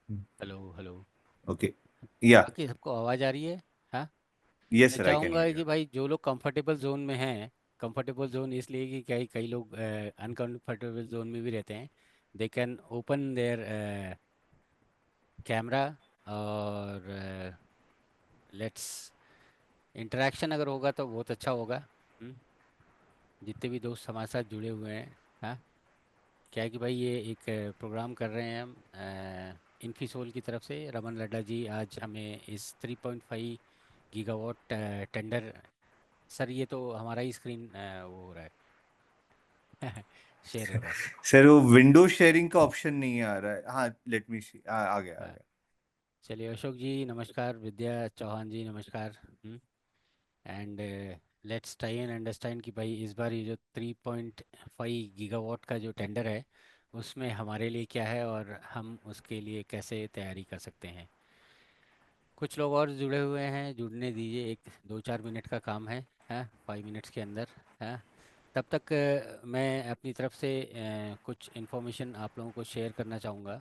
Hello hello. Okay. या। बाकी सबको आवाज़ आ रही है? हाँ। यस मैं सर, आई कैन चाहूँगा हियर यू। कि भाई जो लोग कंफर्टेबल जोन में हैं, कंफर्टेबल जोन इसलिए कि कई कई लोग अनकंफर्टेबल जोन में भी रहते हैं। They can open there camera और लेट्स इंटरेक्शन अगर होगा तो बहुत अच्छा होगा। हम्म, जितने भी दोस्त हमारे साथ जुड़े हुए हैं। हाँ। क्या है कि भाई ये एक प्रोग्राम कर रहे हैं हम इन्फीसोल की तरफ से। रमन लड्डा जी आज हमें इस 3.5 गीगावाट टेंडर। सर ये तो हमारा ही स्क्रीन वो हो रहा है शेयर हो रहा है। सर वो विंडो शेयरिंग का ऑप्शन नहीं आ रहा है। हाँ, लेट मी सी, आ गया आ हाँ, गया। चलिए अशोक जी नमस्कार, विद्या चौहान जी नमस्कार। And let's try and understand कि भाई इस बार ये जो 3.5 गीगावाट का जो टेंडर है उसमें हमारे लिए क्या है और हम उसके लिए कैसे तैयारी कर सकते हैं। कुछ लोग और जुड़े हुए हैं, जुड़ने दीजिए, एक 2-4 मिनट का काम है। हाँ, 5 मिनट्स के अंदर। हाँ, तब तक मैं अपनी तरफ से कुछ इन्फॉर्मेशन आप लोगों को शेयर करना चाहूँगा।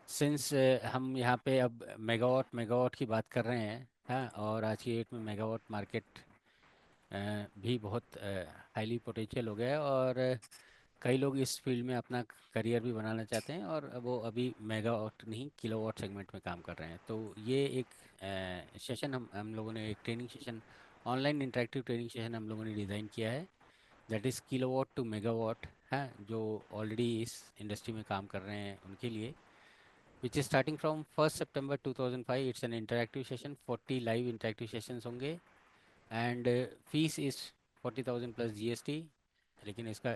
सिंस हम यहाँ पे अब मेगावाट मेगावाट की बात कर रहे हैं। हाँ, और आज की डेट में मेगावाट मार्केट भी बहुत हाईली पोटेंशियल हो गया है, और कई लोग इस फील्ड में अपना करियर भी बनाना चाहते हैं, और वो अभी मेगावाट नहीं किलोवाट सेगमेंट में काम कर रहे हैं। तो ये एक सेशन हम लोगों ने, एक training session, online interactive training session हम लोगों ने डिज़ाइन किया है। That is kilowatt to megawatt है, जो ऑलरेडी इस इंडस्ट्री में काम कर रहे हैं उनके लिए। Which is starting from 1 September 2005। It's an interactive session, 40 live interactive sessions होंगे। And fees is 40,000 plus GST. लेकिन इसका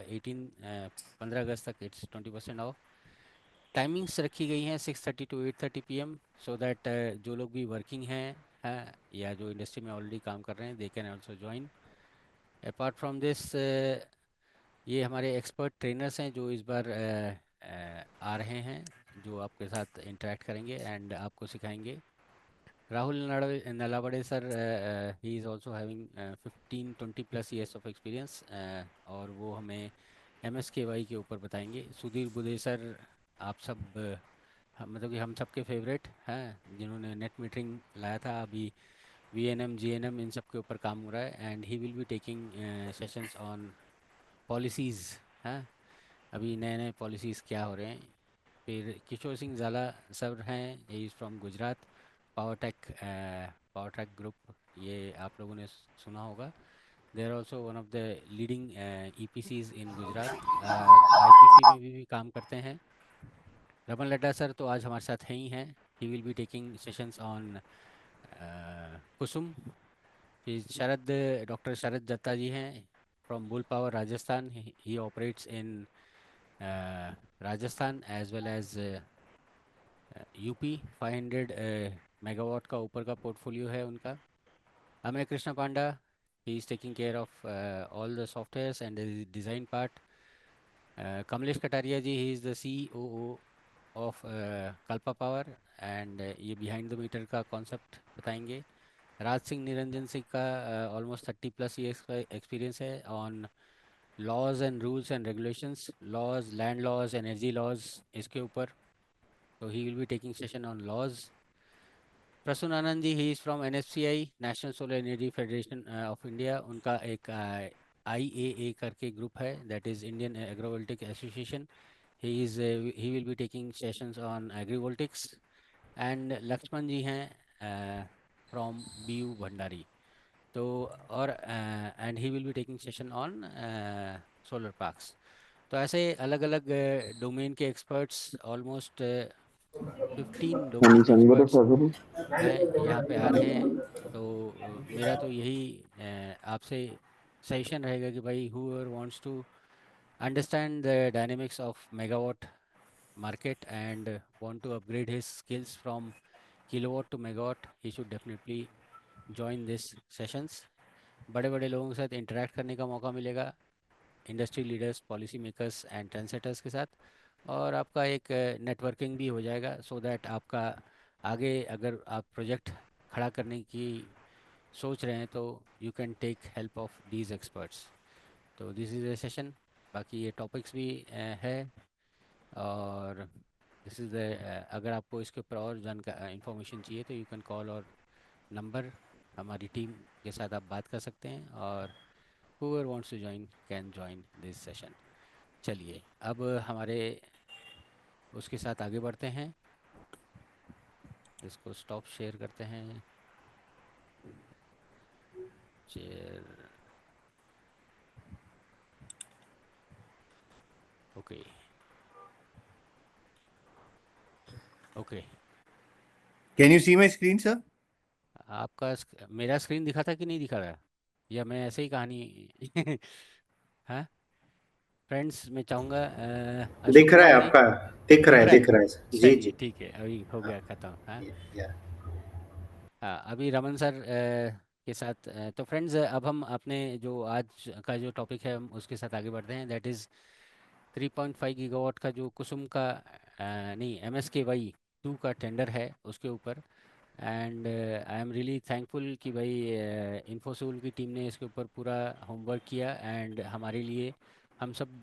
15 अगस्त तक इट्स 20% ऑफ। टाइमिंग्स रखी गई हैं 6:30 टू 8:30 PM, सो दैट जो लोग भी वर्किंग हैं या जो इंडस्ट्री में ऑलरेडी काम कर रहे हैं, they can also join. Apart from this, ये हमारे एक्सपर्ट ट्रेनर्स हैं जो इस बार आ रहे हैं, जो आपके साथ इंटरेक्ट करेंगे एंड आपको सिखाएंगे। Rahul Nalawade sir, he is also having 15-20 plus years of experience, और वो हमें MSKY के ऊपर बताएंगे। सुधीर बुदे सर, आप सब मतलब कि हम सब के फेवरेट हैं, जिन्होंने नेट मीटरिंग लाया था। अभी VNM GNM इन सब के ऊपर काम हो रहा है, and he will be taking sessions on policies. हैं, अभी नए नए पॉलिसीज़ क्या हो रहे हैं। फिर किशोर सिंह ज़ाला सर हैं, he is from Gujarat. Power Track Group, ये आप लोगों ने सुना होगा। They are also one of the leading EPCs in Gujarat. IPP में भी काम करते हैं। रमन लड्डा सर तो आज हमारे साथ हैं ही हैं। He will be taking sessions on Kusum. फिर डॉक्टर शरद दत्ता जी हैं, from bull power Rajasthan. He operates in Rajasthan as well as UP. 500 megawatt का ऊपर का पोर्टफोलियो है उनका। Amay Krishna Panda, he is taking care of all the softwares and design part. Kamlesh Kataria ji, he is the COO of Kalpa power, and ये behind the meter का concept बताएंगे। राज सिंह निरंजन सिंह का almost 30 plus years का एक्सपीरियंस है on laws and rules and regulations, laws, land laws, energy laws, इसके ऊपर। तो he will be taking session on laws. Prasoon Anand ji, he is from NFCI, national solar energy federation of India. उनका एक IAA करके group है, that is Indian agrovoltaic association. He will be taking sessions on agrivoltaics. And Laxman ji हैं from BU Bhandari. तो और and he will be taking session on solar parks. तो ऐसे अलग अलग डोमेन के एक्सपर्ट्स, ऑलमोस्ट 15 डोमेन एक्सपर्ट्स हैं, यहाँ पे आ रहे हैं। तो मेरा तो यही आपसे सजेशन रहेगा कि भाई whoever wants to understand the dynamics of megawatt market and want to upgrade his skills from kilowatt to megawatt, he should definitely join this sessions। बड़े बड़े लोगों के साथ इंटरेक्ट करने का मौका मिलेगा, industry leaders, policy makers and trendsetters के साथ। और आपका एक नेटवर्किंग भी हो जाएगा, सो दैट आपका आगे अगर आप प्रोजेक्ट खड़ा करने की सोच रहे हैं तो you can take help of these experts. तो दिस इज़ ए सेशन। बाकी ये टॉपिक्स भी है। और दिस इज़ द, अगर आपको इसके ऊपर और इंफॉर्मेशन चाहिए तो यू कैन कॉल और नंबर, हमारी टीम के साथ आप बात कर सकते हैं, और whoever wants to join can join this session. चलिए अब हमारे उसके साथ आगे बढ़ते हैं, इसको स्टॉप शेयर करते हैं, share, okay okay. Can you see my screen, sir? मेरा स्क्रीन दिखा था कि नहीं दिखा रहा, या मैं ऐसे ही कहानी हाँ फ्रेंड्स, मैं चाहूँगा अशोक दिख रहा है कुमार जी, आपका, दिख रहा दिख है, रहा है। दिख रहा है जी चलिए जी। ठीक है, अभी हो गया ख़त्म। हाँ या हाँ, अभी रमन सर के साथ तो फ्रेंड्स, अब हम अपने जो आज का जो टॉपिक है हम उसके साथ आगे बढ़ते हैं, दैट इज़ 3.5 गीगावाट का जो कुसुम का नहीं, MSKY 2 का टेंडर है उसके ऊपर। And I am really thankful कि भाई इन्फोसूल की टीम ने इसके ऊपर पूरा होमवर्क किया, एंड हमारे लिए, हम सब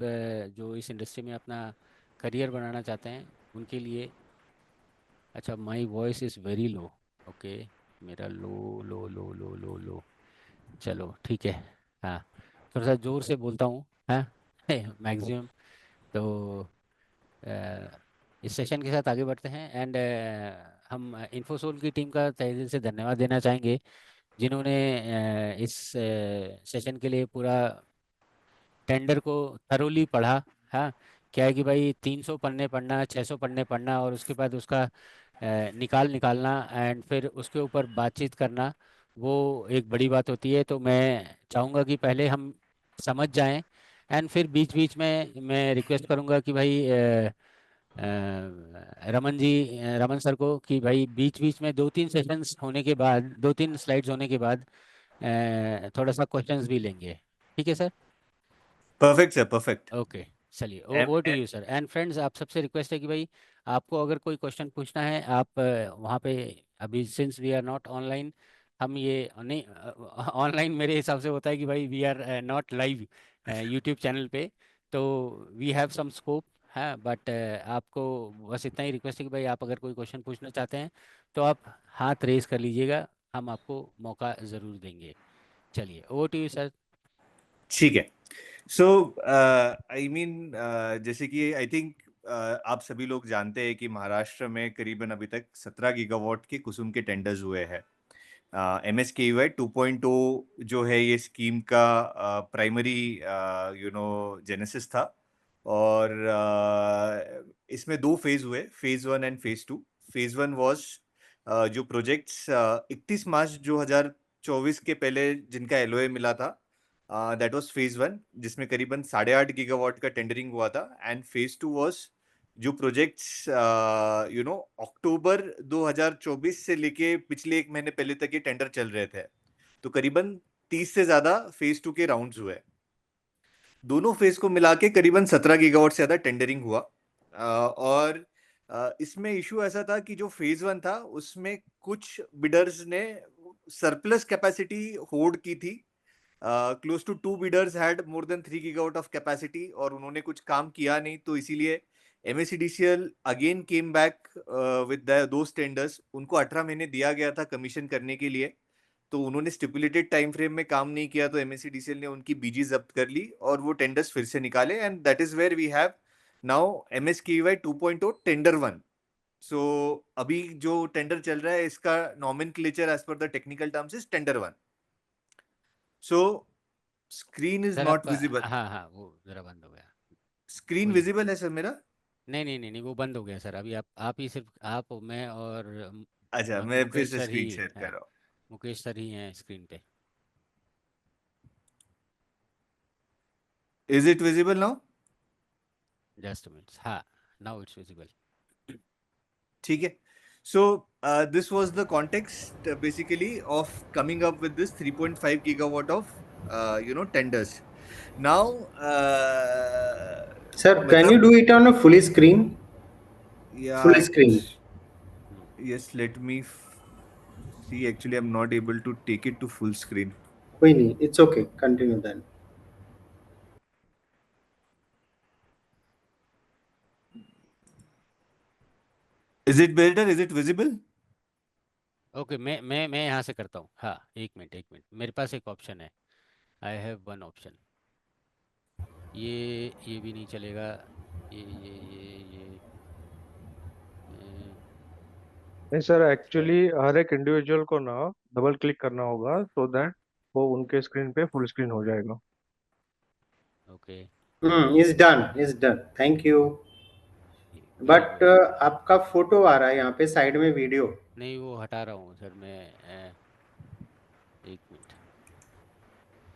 जो इस इंडस्ट्री में अपना करियर बनाना चाहते हैं उनके लिए। अच्छा, my voice is very low, okay, मेरा लो लो लो लो लो लो, चलो ठीक है। हाँ, थोड़ा सा ज़ोर से बोलता हूँ, हाँ मैक्सिमम। तो इस सेशन के साथ आगे बढ़ते हैं, एंड हम इन्फोसोल की टीम का तहे दिल से धन्यवाद देना चाहेंगे, जिन्होंने इस सेशन के लिए पूरा टेंडर को थरोली पढ़ा। हाँ, क्या है कि भाई 300 पन्ने पढ़ना, 600 पन्ने पढ़ना, और उसके बाद उसका निकालना, एंड फिर उसके ऊपर बातचीत करना, वो एक बड़ी बात होती है। तो मैं चाहूँगा कि पहले हम समझ जाएं, एंड फिर बीच बीच में मैं रिक्वेस्ट करूँगा कि भाई रमन सर को, कि भाई बीच बीच में 2-3 सेशंस होने के बाद, 2-3 स्लाइड्स होने के बाद थोड़ा सा क्वेश्चंस भी लेंगे। ठीक है sir? Perfect, sir. Perfect. Okay, चलिए Am, over to you sir. And friends, आप सबसे रिक्वेस्ट है कि भाई आपको अगर कोई क्वेश्चन पूछना है, आप वहाँ पे, अभी since we are not online, हम ये नहीं, ऑनलाइन मेरे हिसाब से होता है कि भाई we are not live YouTube channel पे, तो वी हैव सम स्कोप। हाँ, बट आपको बस इतना ही रिक्वेस्ट है कि भाई आप अगर कोई क्वेश्चन पूछना चाहते हैं तो आप हाथ रेस कर लीजिएगा, हम आपको मौका ज़रूर देंगे। चलिए ओवर टू यू सर। ठीक है। सो आई मीन, जैसे कि आई थिंक आप सभी लोग जानते हैं कि महाराष्ट्र में करीबन अभी तक 17 गीगावाट के कुसुम के टेंडर्स हुए हैं। MSKY 2.0 जो है ये स्कीम का प्राइमरी जेनेसिस था, और इसमें दो फेज हुए, phase 1 and phase 2। Phase 1 was जो प्रोजेक्ट्स 31 मार्च 2024 के पहले जिनका LOA मिला था, दैट वाज फेज 1, जिसमें करीबन 8.5 गीगावाट का टेंडरिंग हुआ था। एंड फेज 2 वाज जो प्रोजेक्ट्स अक्टूबर 2024 से लेके पिछले एक महीने पहले तक ये टेंडर चल रहे थे। तो करीबन 30 से ज्यादा फेज 2 के राउंड्स हुए। दोनों फेज को मिला के करीबन 17 गीगावाट से ज्यादा टेंडरिंग हुआ। और इसमें इशू ऐसा था कि जो फेज 1 था उसमें कुछ बिडर्स ने सरप्लस कैपेसिटी होल्ड की थी। Close to 2 bidders had more than 3 gigawatt of capacity, और उन्होंने कुछ काम किया नहीं, तो इसीलिए MSEDCL again came back with those tenders. उनको 18 महीने दिया गया था कमीशन करने के लिए, तो उन्होंने स्टिपुलेटेड टाइम फ्रेम में काम नहीं किया, तो MSEDCL ने उनकी बीजी जब्त कर ली और वो टेंडर्स फिर से निकाले। And that is where we have now MSKY 2.0 tender 1। सो अभी जो टेंडर चल रहा है इसका nomenclature as per the technical terms is tender 1। So screen is sir not आपका, विजिबल। हाँ हाँ, वो ज़रा बंद हो गया। स्क्रीन कोई, विजिबल है सर मेरा? नहीं नहीं नहीं नहीं, वो बंद हो गया सर। अभी आप ही, सिर्फ आप, मैं और अच्छा, मैं फिर मुकेश से सर ही स्क्रीन शेयर कर हैं, रहा हूँ। मुकेश सर ही हैं स्क्रीन पे। Is it visible now? Just minutes, हाँ, नाउ इट्स विजिबल। ठीक है। सो this was the context basically of coming up with this 3.5 gigawatt of tenders. Now sir, can you मतलब do it on a full screen? Full yeah, screen? yes, let me see. Actually, I'm not able to take it to full screen. कोई नहीं, it's okay, continue then. Is it better? Is it visible? ओके, मैं यहाँ से करता हूँ। हाँ, एक मिनट, मेरे पास एक ऑप्शन है। I have one option. ये भी नहीं चलेगा। ये नहीं सर, एक्चुअली हर एक इंडिविजुअल को ना डबल क्लिक करना होगा सो दैट वो उनके स्क्रीन पे फुल स्क्रीन हो जाएगा। Okay. Is done, is done, thank you. Very but good. आपका फोटो आ रहा है यहाँ पे साइड में, वीडियो। नहीं, वो हटा रहा हूँ सर मैं। एक मिनट।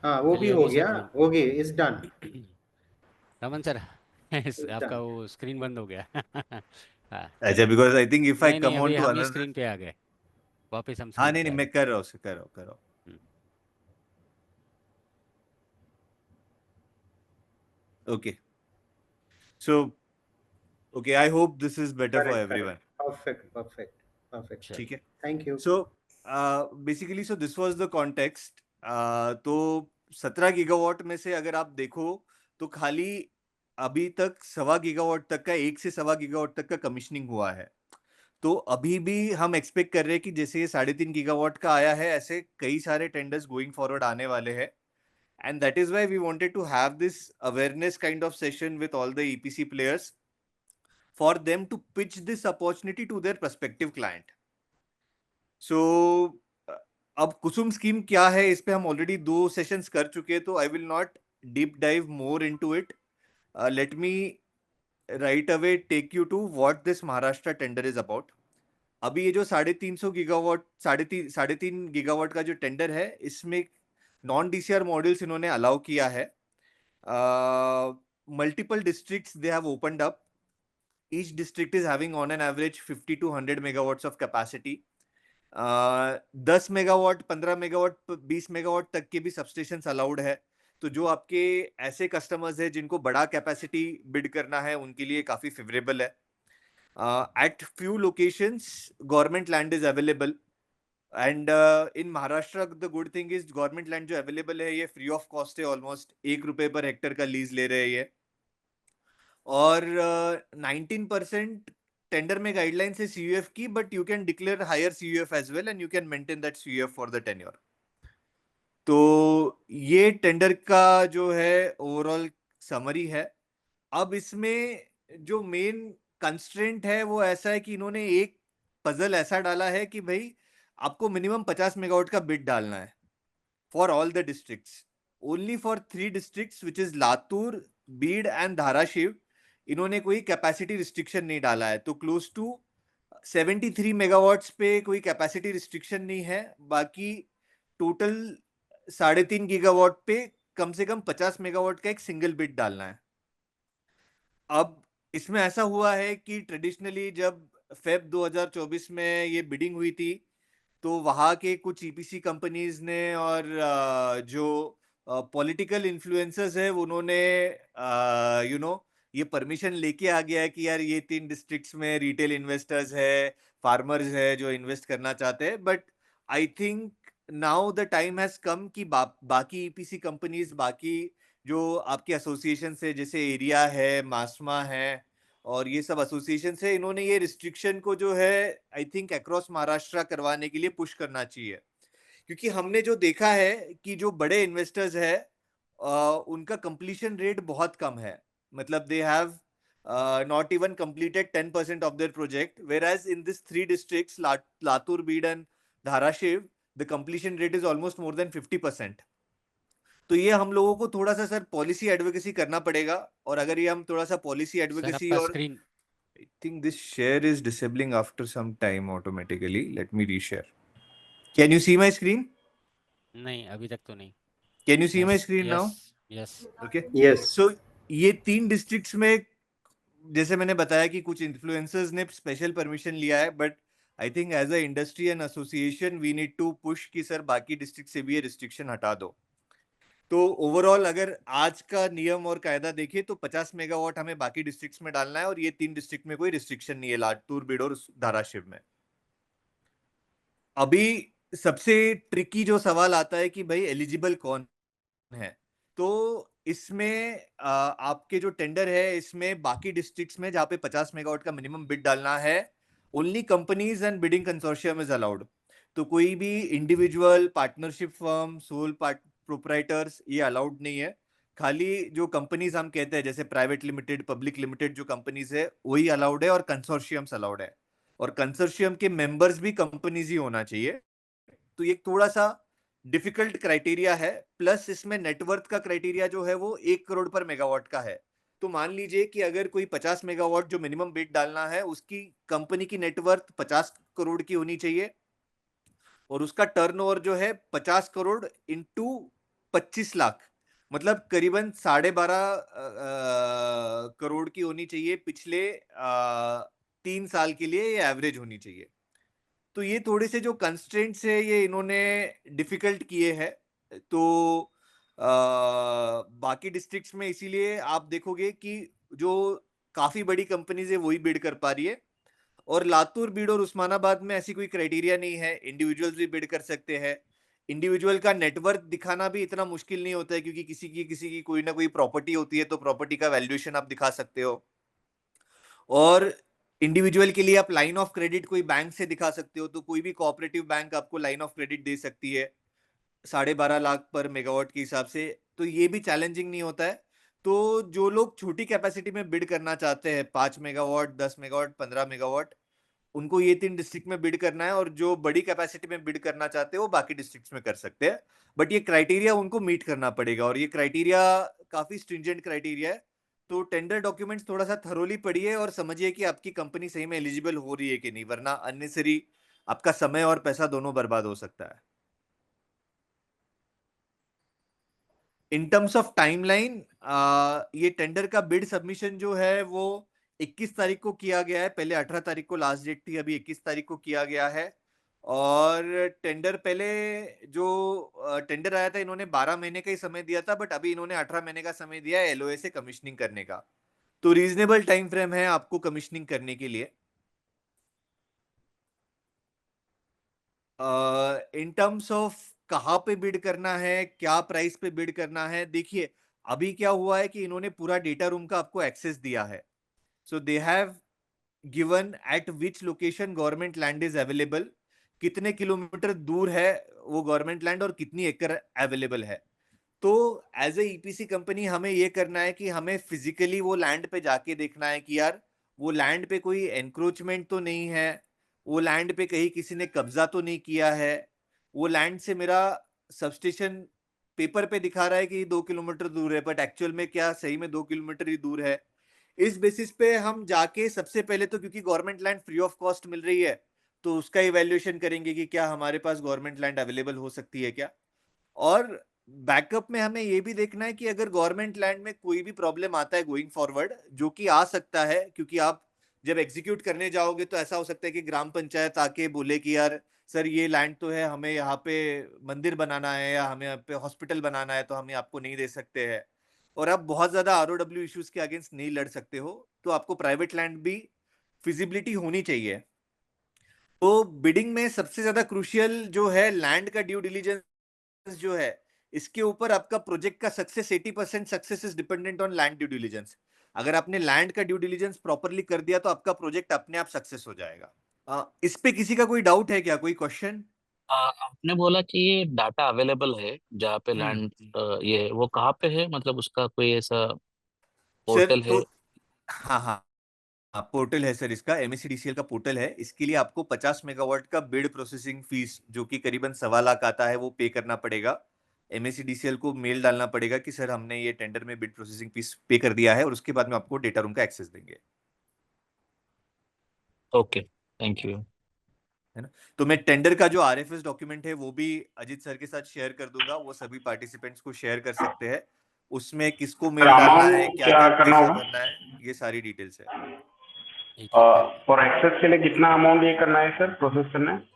हाँ, वो भी चलिए हो अभी गया, सब बंद। हो गया, is done, Raman sir, is आपका डन। वो स्क्रीन बंद हो गया। हाँ अच्छा, चलिए। because I think if I नहीं नहीं, come on अभी to हम ही another, स्क्रीन पे आ गए। वापस हम हाँ स्क्रीन नहीं पे नहीं, आ मैं गए। कर रहा हूँ, कर रहा हूँ। हम्म, Okay, so okay, I hope this is better for correct, everyone. Correct, perfect, perfect, perfect. ठीक चलिए। है। Thank you. So basically, so this was the context. तो 17 गीगावाट में से अगर आप देखो तो खाली अभी तक 1.25 गीगावाट तक का, 1 से 1.25 गीगावाट तक का कमिश्निंग हुआ है। तो अभी भी हम एक्सपेक्ट कर रहे हैं कि जैसे ये 3.5 गीगावाट का आया है, ऐसे कई सारे टेंडर्स गोइंग फॉरवर्ड आने वाले हैं। And that is why we wanted to have this awareness kind of session with all the EPC players for them to pitch this opportunity to their prospective client. So अब कुसुम scheme क्या है, इस पे हम already 2 sessions कर चुके हैं, तो I will not deep dive more into it. Let me right away take you to what this Maharashtra tender is about. अभी ये जो 350 गीगावाट, 3.5 गीगावाट का जो टेंडर है, इसमें नॉन डीसीआर मॉड्यूल्स इन्होंने अलाउ किया है। Multiple districts they have opened up. Each district is having on an average 50 to 100 megawatts of capacity. 10 megawatt, 15 megawatt, 20 megawatt तक के भी सबस्टेशंस अलाउड है। तो जो आपके ऐसे कस्टमर्स है जिनको बड़ा कैपेसिटी बिड करना है, उनके लिए काफी फेवरेबल है। Eight few locations government land is available, and in Maharashtra the good thing is government land जो अवेलेबल है ये फ्री ऑफ कॉस्ट है। ऑलमोस्ट 1 रुपए पर हेक्टर का लीज ले रहे हैं ये। और 19% टेंडर में गाइडलाइंस है सीयूएफ की, but you can declare higher CUF as well and you can maintain that CUF for the tenure. तो ये टेंडर का जो है ओवरऑल समरी है। अब इसमें जो मेन कंस्ट्रेंट है वो ऐसा है कि इन्होंने एक पजल ऐसा डाला है कि भाई आपको मिनिमम 50 मेगावाट का बिड डालना है for all the districts. Only for 3 districts which is Latur, Beed and Dharashiv, इन्होंने कोई कैपेसिटी रिस्ट्रिक्शन नहीं डाला है। तो क्लोज टू 73 मेगावाट्स पे कोई कैपेसिटी रिस्ट्रिक्शन नहीं है। बाकी टोटल 3.5 गीगावाट पे कम से कम 50 मेगावाट का एक सिंगल बिड डालना है। अब इसमें ऐसा हुआ है कि ट्रेडिशनली जब फेब 2024 में ये बिडिंग हुई थी, तो वहां के कुछ ईपीसी कंपनीज ने और जो पॉलिटिकल इन्फ्लुएंसर्स है उन्होंने ये परमिशन लेके आ गया है कि यार ये 3 डिस्ट्रिक्ट्स में रिटेल इन्वेस्टर्स है, फार्मर्स है जो इन्वेस्ट करना चाहते हैं। But I think now the time has come कि बाकी ईपीसी कंपनीज, बाकी जो आपके एसोसिएशन है जैसे एरिया है, मासमा है और ये सब एसोसिएशन है, इन्होंने ये रिस्ट्रिक्शन को जो है आई थिंक अक्रॉस महाराष्ट्र करवाने के लिए पुश करना चाहिए। क्योंकि हमने जो देखा है कि जो बड़े इन्वेस्टर्स है उनका कंप्लीशन रेट बहुत कम है। मतलब they have not even completed 10% of their project, whereas in this 3 districts Latur, Beed and Dharashiv the completion rate is almost more than 50%। तो ये हम लोगों को थोड़ा सा सर पॉलिसी एडवोकेसी करना पड़ेगा। और अगर ये हम थोड़ा सा पॉलिसी सर एडवोकेसी आपका और screen. I think this share is disabling after some time automatically. Let me reshare. Can you see my screen? नहीं, अभी तक तो नहीं। Can you see my yes screen now? Yes yes. Okay. Yes. So ये 3 districts में जैसे मैंने बताया कि कुछ इन्फ्लुएंसर्स ने स्पेशल परमिशन लिया है, but I think as a industry and association we need to push कि सर बाकी डिस्ट्रिक्ट से भी ये रिस्ट्रिक्शन हटा दो। तो ओवरऑल अगर आज का नियम और कायदा देखें तो 50 मेगावाट हमें बाकी डिस्ट्रिक्ट्स में डालना है और ये 3 डिस्ट्रिक्ट में कोई रिस्ट्रिक्शन नहीं है, लातूर, बीड और धाराशिव में। अभी सबसे ट्रिकी जो सवाल आता है कि भाई एलिजिबल कौन है। तो इसमें आपके जो टेंडर है इसमें बाकी डिस्ट्रिक्ट्स में जहां पे 50 मेगावाट का मिनिमम बिड डालना है, only companies and bidding consortium is allowed. तो कोई भी individual, partnership firm, sole proprietors ये अलाउड नहीं है। खाली जो कंपनीज हम कहते हैं जैसे प्राइवेट लिमिटेड, पब्लिक लिमिटेड जो कंपनीज है वही अलाउड है, और कंसोर्शियम्स अलाउड है। और कंसोर्शियम के मेंबर्स भी कंपनीज ही होना चाहिए। तो ये थोड़ा सा डिफिकल्ट क्राइटेरिया है। प्लस इसमें नेटवर्थ का क्राइटेरिया जो है वो 1 करोड़ पर मेगावाट का है। तो मान लीजिए कि अगर कोई 50 मेगावाट जो मिनिमम बिड डालना है, उसकी कंपनी की नेटवर्थ 50 करोड़ की होनी चाहिए, और उसका टर्नओवर जो है 50 करोड़ इंटू 25 लाख, मतलब करीबन 12.5 करोड़ की होनी चाहिए पिछले 3 साल के लिए, ये एवरेज होनी चाहिए। तो ये थोड़े से जो कंस्ट्रेंट्स है ये इन्होंने डिफिकल्ट किए हैं। तो बाकी डिस्ट्रिक्ट्स में इसीलिए आप देखोगे कि जो काफी बड़ी कंपनीज है वही बिड कर पा रही है। और लातूर, बीड और उस्मानाबाद में ऐसी कोई क्राइटेरिया नहीं है, इंडिविजुअल्स भी बिड कर सकते हैं। इंडिविजुअल का नेटवर्क दिखाना भी इतना मुश्किल नहीं होता है, क्योंकि किसी की कोई ना कोई प्रॉपर्टी होती है, तो प्रॉपर्टी का वैल्यूएशन आप दिखा सकते हो। और इंडिविजुअल के लिए आप लाइन ऑफ क्रेडिट कोई बैंक से दिखा सकते हो, तो कोई भी कोऑपरेटिव बैंक आपको लाइन ऑफ क्रेडिट दे सकती है 12.5 लाख पर मेगावाट के हिसाब से। तो ये भी चैलेंजिंग नहीं होता है। तो जो लोग छोटी कैपेसिटी में बिड करना चाहते हैं, 5 मेगावाट, 10 मेगावाट, 15 मेगावाट, उनको ये 3 डिस्ट्रिक्ट में बिड करना है। और जो बड़ी कैपेसिटी में बिड करना चाहते हैं वो बाकी डिस्ट्रिक्ट्स में कर सकते हैं। बट ये क्राइटेरिया उनको मीट करना पड़ेगा, और ये क्राइटेरिया काफी स्ट्रिंजेंट क्राइटेरिया है। तो टेंडर डॉक्यूमेंट्स थोड़ा सा थरोली पढ़िए और समझिए कि आपकी कंपनी सही में एलिजिबल हो रही है कि नहीं, वरना अननेसेसरी आपका समय और पैसा दोनों बर्बाद हो सकता है। इन टर्म्स ऑफ टाइमलाइन, ये टेंडर का बिड सबमिशन जो है वो 21 तारीख को किया गया है। पहले 18 तारीख को लास्ट डेट थी, अभी 21 तारीख को किया गया है। और टेंडर पहले जो टेंडर आया था, इन्होंने 12 महीने का ही समय दिया था, बट अभी इन्होंने 18 महीने का समय दिया है एलओए से कमीशनिंग करने का। तो रीजनेबल टाइम फ्रेम है आपको कमीशनिंग करने के लिए। इन टर्म्स ऑफ कहाँ पे बिड करना है, क्या प्राइस पे बिड करना है, देखिए अभी क्या हुआ है कि इन्होंने पूरा डेटा रूम का आपको एक्सेस दिया है। So they have given at which location government land is available, कितने किलोमीटर दूर है वो गवर्नमेंट लैंड, और कितनी एकड़ अवेलेबल है। तो एज ए ईपीसी कंपनी हमें ये करना है कि हमें फिजिकली वो लैंड पे जाके देखना है कि यार वो लैंड पे कोई एनक्रोचमेंट तो नहीं है, वो लैंड पे कहीं किसी ने कब्जा तो नहीं किया है, वो लैंड से मेरा सबस्टेशन पेपर पे दिखा रहा है कि 2 किलोमीटर दूर है, बट एक्चुअल में क्या सही में 2 किलोमीटर ही दूर है। इस बेसिस पे हम जाके सबसे पहले तो, क्योंकि government land free of cost मिल रही है, तो उसका इवैल्यूएशन करेंगे कि क्या हमारे पास गवर्नमेंट लैंड अवेलेबल हो सकती है क्या। और बैकअप में हमें ये भी देखना है कि अगर गवर्नमेंट लैंड में कोई भी प्रॉब्लम आता है गोइंग फॉरवर्ड, जो कि आ सकता है, क्योंकि आप जब एग्जीक्यूट करने जाओगे तो ऐसा हो सकता है कि ग्राम पंचायत आके बोले कि यार सर ये लैंड तो है, हमें यहाँ पे मंदिर बनाना है या हमें यहाँ पे हॉस्पिटल बनाना है, तो हम आपको नहीं दे सकते हैं। और आप बहुत ज्यादा आरओडब्ल्यू इश्यूज के अगेंस्ट नहीं लड़ सकते हो, तो आपको प्राइवेट लैंड भी फिजिबिलिटी होनी चाहिए। तो बिडिंग में सबसे ज्यादा क्रूशियल जो है लैंड का ड्यू डिलीजेंस जो है, इसके ऊपर आपका प्रोजेक्ट का success 80% success is dependent on land due diligence. अगर आपने लैंड का ड्यू डिलीजेंस प्रॉपरली कर दिया तो आपका प्रोजेक्ट अपने आप सक्सेस हो जाएगा। इस पे किसी का कोई डाउट है क्या, कोई क्वेश्चन? आपने बोला कि ये डाटा अवेलेबल है जहाँ पे लैंड, ये वो कहाँ पे है, मतलब उसका कोई ऐसा सर पोर्टल तो है? हाँ हाँ हाँ, पोर्टल है सर, इसका एमएससीडीसीएल का पोर्टल है। इसके लिए आपको 50 मेगावाट का बिड प्रोसेसिंग फीस, जो कि करीबन 1.25 लाख आता है, वो पे करना पड़ेगा। एमएससीडीसीएल को मेल डालना पड़ेगा कि सर हमने ये टेंडर में बिड प्रोसेसिंग फीस पे कर दिया है, और उसके बाद में आपको डेटा रूम का एक्सेस देंगे। Okay, thank you. है ना। तो मैं टेंडर का जो आरएफएस डॉक्यूमेंट है वो भी अजीत सर के साथ शेयर कर दूंगा, वो सभी पार्टिसिपेंट्स को शेयर कर सकते हैं। उसमें किसको मेल डालना है, अमाउंट क्या क्या क्या करना पैसा होगा? भरना है, ये सारी डिटेल्स है। एक मिनट। फॉर एक्सेस के लिए कितना अमाउंट ये करना है सर, प्रोसेस करना है?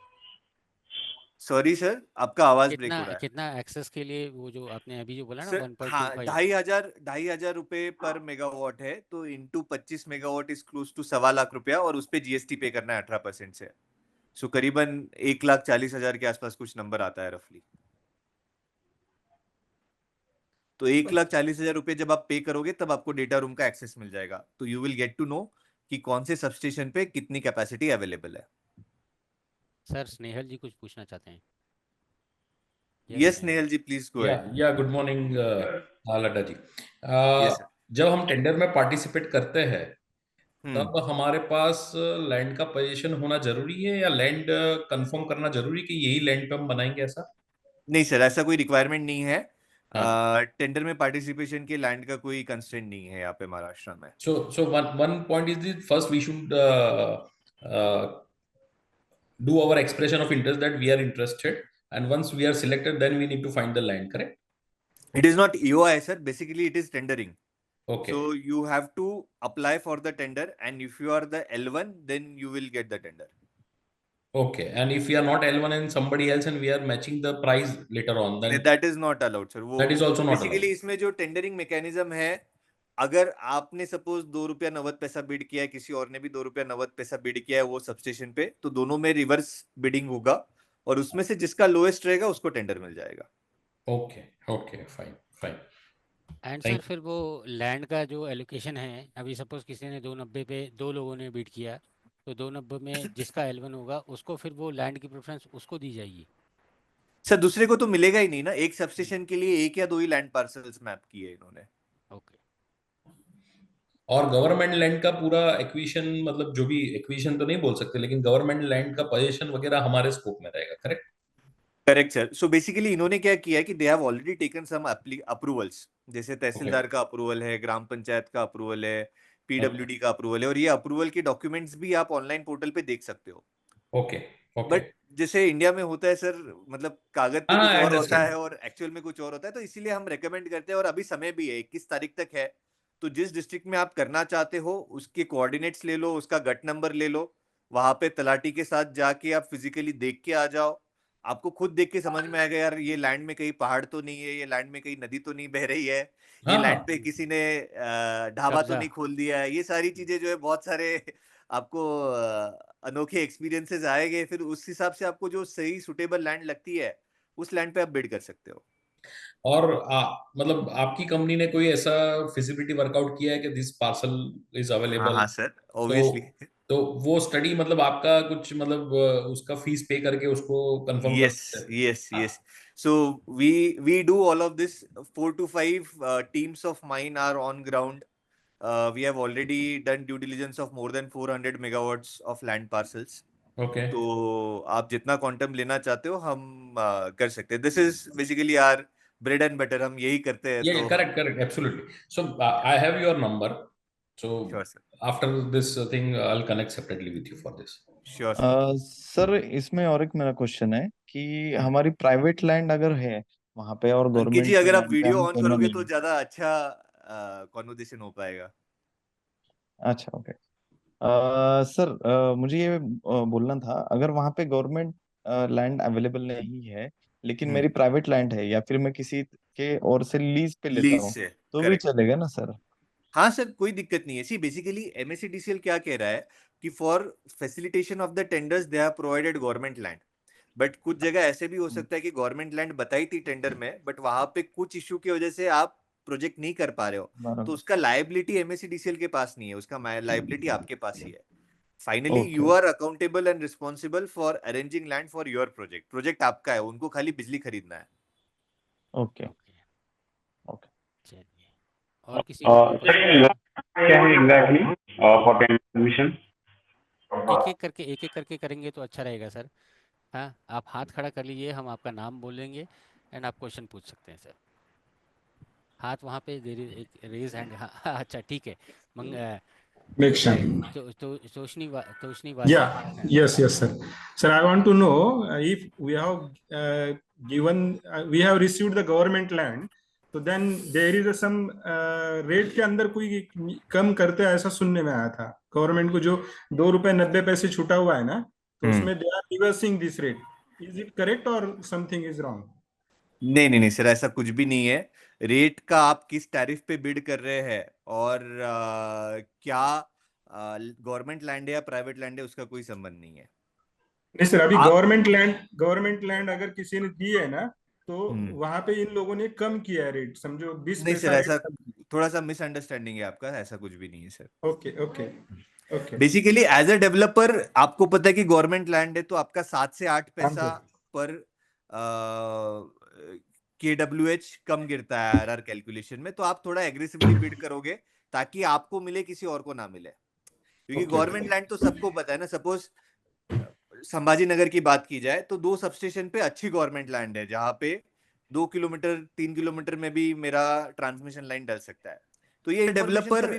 सॉरी सर, आपका आवाज ब्रेक कितना हो रहा है। कितना एक्सेस के लिए, वो जो आपने अभी जो बोला ना, सर हाँ, 1.25? 2,500 रुपए पर मेगावाट है, तो into 25 megawatt is close to 1.25 lakh रुपया, और उस पे जीएसटी पे करना है 18% से। सो करीबन 1,40,000 के आसपास कुछ नंबर आता है रफली। तो 1,40,000 रुपए जब आप पे करोगे तब आपको डेटा रूम का एक्सेस मिल जाएगा, तो you will get to know कि कौन से सबस्टेशन पे कितनी कैपेसिटी अवेलेबल है। सर स्नेहल जी कुछ पूछना चाहते हैं। Yes Snehal ji please go ahead. Yeah good morning Laddha ji. Yes sir. जब हम टेंडर में पार्टिसिपेट करते हैं हम्म। तब हमारे पास लैंड का पोजीशन होना जरूरी है या लैंड कंफर्म करना जरूरी कि यही लैंड पे हम बनाएंगे ऐसा? नहीं सर, ऐसा कोई रिक्वायरमेंट नहीं है। हाँ। टेंडर में पार्टिसिपेशन के लैंड का कोई कंस्ट्रेंट नहीं है यहाँ पे महाराष्ट्र में। So one point is that first we should do our expression of interest that we are interested, and once we are selected, then we need to find the land. Correct? It is not EOI sir, basically it is tendering. Okay. So you have to apply for the tender, and if you are the L1 then you will get the tender. Okay. And if we are not L1 and somebody else and we are matching the price later on, then That is not allowed sir. वो that is also not basically allowed. इसमें जो tendering mechanism है, अगर आपने suppose 2 रुपया 90 पैसा bid किया है, किसी और ने भी 2 रुपया 90 पैसा बिड किया है वो सबस्टेशन पे, तो दोनों में रिवर्स बिडिंग होगा और उसमें से जिसका लोएस्ट रहेगा उसको टेंडर मिल जाएगा। Okay. Okay. Fine. Fine. And Thank sir फिर वो लैंड का जो एलोकेशन है, अभी सपोज किसी ने 290 पे 2 लोगों ने बीट किया, तो 290 में जिसका L1 होगा उसको फिर वो लैंड की प्रेफरेंस उसको दी जाएगी। सर दूसरे को तो मिलेगा ही नहीं ना, एक सबस्टेशन के लिए 1 या 2 ही लैंड पार्सल्स मैप किए इन्होंने। ओके। और गवर्नमेंट लैंड का पूरा एक्विजिशन, मतलब जो भी एक्विजिशन तो नहीं बोल सकते, लेकिन गवर्नमेंट लैंड का पोजीशन वगैरह हमारे स्कोप में रहेगा। Correct? Correct sir. So basically इन्होंने क्या किया है कि they have already taken some approvals, जैसे तहसीलदार का अप्रूवल है, ग्राम पंचायत का अप्रूवल है, पीडब्ल्यूडी का अप्रूवल है, और ये अप्रूवल के डॉक्यूमेंट्स भी आप ऑनलाइन पोर्टल पे देख सकते हो। ओके। ओके। बट जैसे इंडिया में होता है सर, मतलब कागज पे हाँ, कुछ और होता understand. है और एक्चुअल में कुछ और होता है, तो इसीलिए हम रेकमेंड करते हैं। और अभी समय भी है, 21 तारीख तक है, तो जिस डिस्ट्रिक्ट में आप करना चाहते हो उसके कोऑर्डिनेट्स ले लो, उसका गट नंबर ले लो, वहां पे तलाटी के साथ जाके आप फिजिकली देख के आ जाओ। आपको खुद देख के समझ में आएगा यार ये लैंड में कहीं पहाड़ तो नहीं है, ये लैंड में कहीं नदी तो नहीं बह रही है, ये हाँ, लैंड हाँ। पे किसी ने ढाबा तो कब्जा। नहीं खोल दिया है। ये सारी चीजें जो है बहुत सारे आपको अनोखे एक्सपीरियंसेस आएंगे, फिर उस हिसाब से आपको जो सही सुटेबल लैंड लगती है उस लैंड पे आप बिड कर सकते हो। और मतलब आपकी कंपनी ने कोई ऐसा फिजिबिलिटी वर्कआउट किया है कि दिस पार्सल इज अवेलेबल? हाँ सर, ऑब्वियसली। तो वो स्टडी मतलब आपका कुछ मतलब उसका फीस पे करके उसको कंफर्म Yes, करते हैं? yes, yes. So we do all of this. 4 to 5 teams of mine are on ground. We have already done due diligence of more than 400 megawatts of land parcels. Okay. तो आप जितना quantum लेना चाहते हो हम कर सकते हैं। This is basically our bread and butter, हम यही करते हैं। Yeah, तो correct, absolutely. So I have your number. So sure sir, after this thing, I'll connect separately with you for this. Sure sir. Sir इसमें और एक मेरा question है कि हमारी प्राइवेट लैंड अगर है वहां पे और अंकित गवर्नमेंट जी अगर आप लैंड पे वीडियो हम ऑन दोनों करोगे नहीं तो हैं। ज्यादा अच्छा कॉन्वर्सेशन हो पाएगा। अच्छा, ओके। सर मुझे ये बोलना था, अगर वहां पे गवर्नमेंट लैंड अवेलेबल नहीं है लेकिन मेरी प्राइवेट लैंड है, या फिर मैं किसी के और से लीज पे लेता लीज हूँ, से, तो भी करेक्ट। चलेगा ना सर? हाँ सर, कोई दिक्कत नहीं है। सी बेसिकली एमएससीडीसीएल क्या कह रहा है कि for facilitation of the tenders they have provided government land, but कुछ जगह ऐसे भी हो सकता है कि गवर्नमेंट लैंड बताई थी टेंडर में, बट वहां पे कुछ इश्यू की वजह से आप प्रोजेक्ट नहीं कर पा रहे हो, तो बराबर। उसका लायबिलिटी एमएससीडीसीएल के पास नहीं है, उसका लायबिलिटी आपके पास ही है। Finally okay, you are accountable and responsible for arranging land for your project. Project आपका है, उनको खाली बिजली खरीदना है। Okay, okay. चलिए, और किसी को कोई सर क्या है एग्जैक्टली फॉर टेंडर सबमिशन? एक एक करके करेंगे तो अच्छा रहेगा सर। हाँ, आप हाथ खड़ा कर लीजिए, हम आपका नाम बोलेंगे एंड आप क्वेश्चन पूछ सकते हैं सर। हाथ वहाँ पे एक रेज हैंड। हाँ हाँ, अच्छा ठीक है। Make sure. तोशनी Yeah, yes, sir. Sir, I want to know if we have we have received the government land, तो then there is some rate के अंदर कोई कम करते हैं ऐसा सुनने में आया था। गवर्नमेंट को जो 2 रुपए 90 पैसे छूटा हुआ है ना, तो उसमें they are reversing this rate. Is it correct or something is wrong? नहीं सर, ऐसा कुछ भी नहीं है। रेट का आप किस टैरिफ पे बिड कर रहे हैं और क्या गवर्नमेंट लैंड है या प्राइवेट लैंड है, उसका कोई संबंध नहीं है। नहीं सर, अभी आप- गवर्नमेंट लैंड अगर किसी ने दी है ना, तो वहां पे इन लोगों ने कम किया है रेट, समझो 20 नहीं सर, पैसा ऐसा रेट। थोड़ा सा मिसअंडरस्टैंडिंग है आपका, ऐसा कुछ भी नहीं है sir. Okay, okay. Okay. Basically as a developer आपको पता है कि गवर्नमेंट लैंड है तो आपका 7 से 8 पैसा पर KWH कम गिरता है RR कैलकुलेशन में, तो आप थोड़ा एग्रेसिवली बिड करोगे ताकि आपको मिले, किसी और को ना मिले, क्योंकि गवर्नमेंट लैंड तो सबको पता है ना। सपोज संभाजी नगर की बात की जाए तो 2 सबस्टेशन पे अच्छी गवर्नमेंट लैंड है जहां पे 2 किलोमीटर 3 किलोमीटर में भी मेरा ट्रांसमिशन लाइन डल सकता है, तो ये डेवलपर